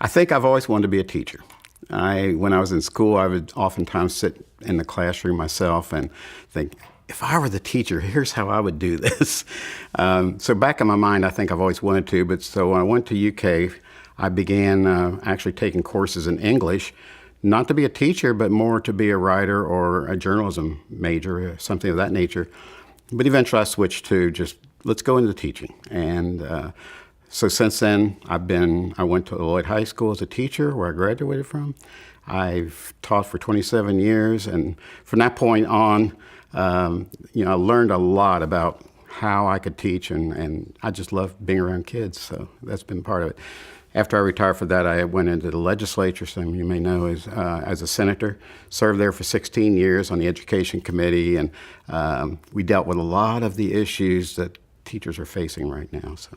I think I've always wanted to be a teacher. When I was in school, I would oftentimes sit in the classroom myself and think, if I were the teacher, here's how I would do this. So back in my mind, I think I've always wanted to. But so when I went to UK, I began actually taking courses in English, not to be a teacher, but more to be a writer or a journalism major, something of that nature. But eventually I switched to just, let's go into teaching. And so since then, I went to Lloyd High School as a teacher, where I graduated from. I've taught for 27 years, and from that point on, I learned a lot about how I could teach, and I just love being around kids, so that's been part of it. After I retired from that, I went into the legislature, some you may know, as a senator. Served there for 16 years on the Education Committee, and we dealt with a lot of the issues that teachers are facing right now. So,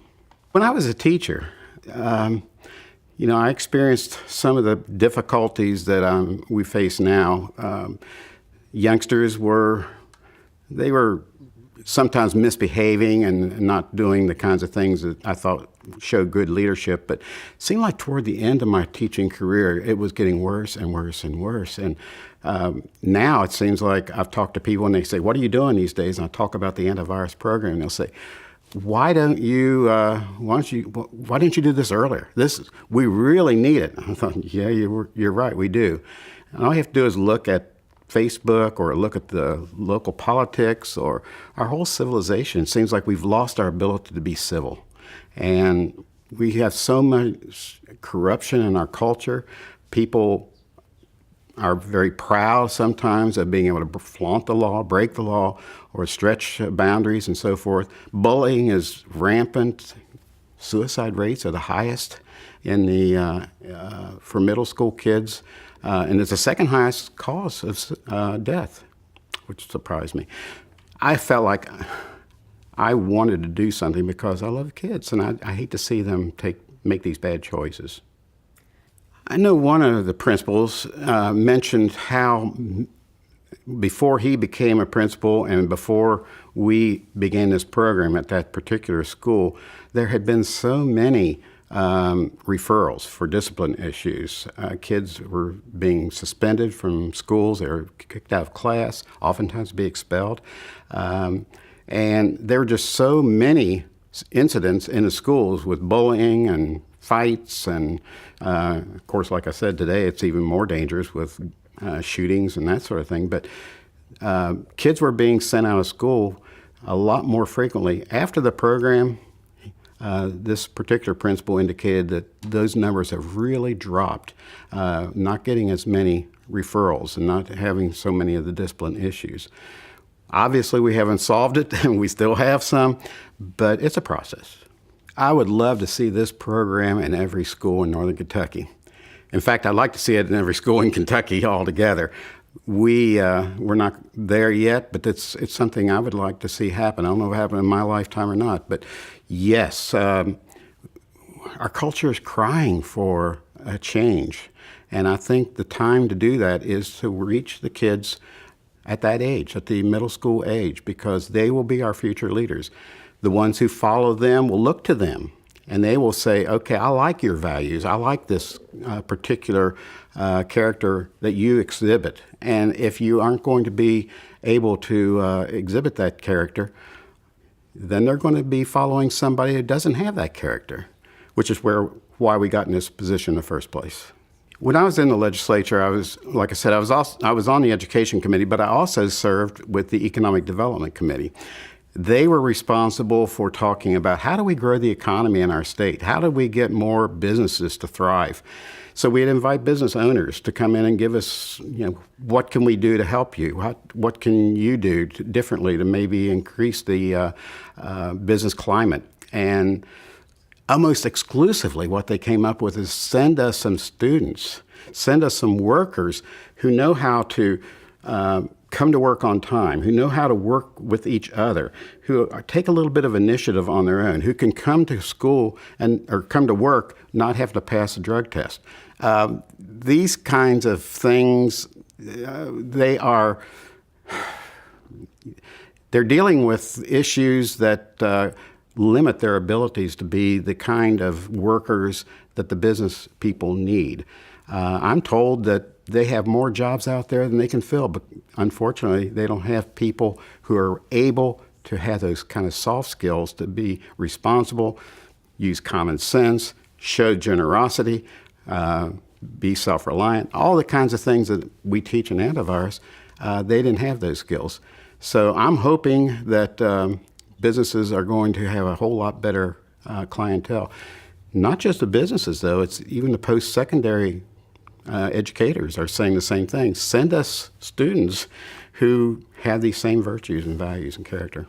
when I was a teacher, I experienced some of the difficulties that we face now. Youngsters were sometimes misbehaving and not doing the kinds of things that I thought showed good leadership. But it seemed like toward the end of my teaching career, it was getting worse and worse and worse. And now it seems like I've talked to people and they say, what are you doing these days? And I talk about the antivirus program. And they'll say, why didn't you do this earlier? We really need it. I thought, yeah, you're right, we do. And all you have to do is look at Facebook or look at the local politics or our whole civilization. It seems like we've lost our ability to be civil. And we have so much corruption in our culture. People are very proud sometimes of being able to flaunt the law, break the law, or stretch boundaries and so forth. Bullying is rampant. Suicide rates are the highest for middle school kids. And it's the second highest cause of death, which surprised me. I felt like I wanted to do something because I love kids, and I hate to see them make these bad choices. I know one of the principals mentioned how before he became a principal and before we began this program at that particular school, there had been so many referrals for discipline issues. Kids were being suspended from schools, they were kicked out of class, oftentimes be expelled. And there were just so many incidents in the schools with bullying and fights. And of course, like I said today, it's even more dangerous with shootings and that sort of thing. But kids were being sent out of school a lot more frequently. After the program, this particular principal indicated that those numbers have really dropped, not getting as many referrals and not having so many of the discipline issues. Obviously, we haven't solved it, and we still have some, but it's a process. I would love to see this program in every school in Northern Kentucky. In fact, I'd like to see it in every school in Kentucky altogether. We're not there yet, but it's something I would like to see happen. I don't know if it'll happen in my lifetime or not, but yes, our culture is crying for a change. And I think the time to do that is to reach the kids at that age, at the middle school age, because they will be our future leaders. The ones who follow them will look to them, and they will say, okay, I like your values. I like this particular character that you exhibit. And if you aren't going to be able to exhibit that character, then they're going to be following somebody who doesn't have that character, which is why we got in this position in the first place. When I was in the legislature, I was on the Education Committee, but I also served with the Economic Development Committee. They were responsible for talking about how do we grow the economy in our state? How do we get more businesses to thrive? So we'd invite business owners to come in and give us, what can we do to help you? What can you do differently to maybe increase the business climate? And almost exclusively what they came up with is send us some students, send us some workers who know how to come to work on time, who know how to work with each other, who take a little bit of initiative on their own, who can come to school or come to work, not have to pass a drug test. These kinds of things, they're dealing with issues that limit their abilities to be the kind of workers that the business people need. I'm told that they have more jobs out there than they can fill, but unfortunately, they don't have people who are able to have those kind of soft skills to be responsible, use common sense, show generosity, be self-reliant, all the kinds of things that we teach in antivirus. They didn't have those skills. So I'm hoping that businesses are going to have a whole lot better clientele. Not just the businesses, though. It's even the post-secondary educators are saying the same thing. Send us students who have these same virtues and values and character.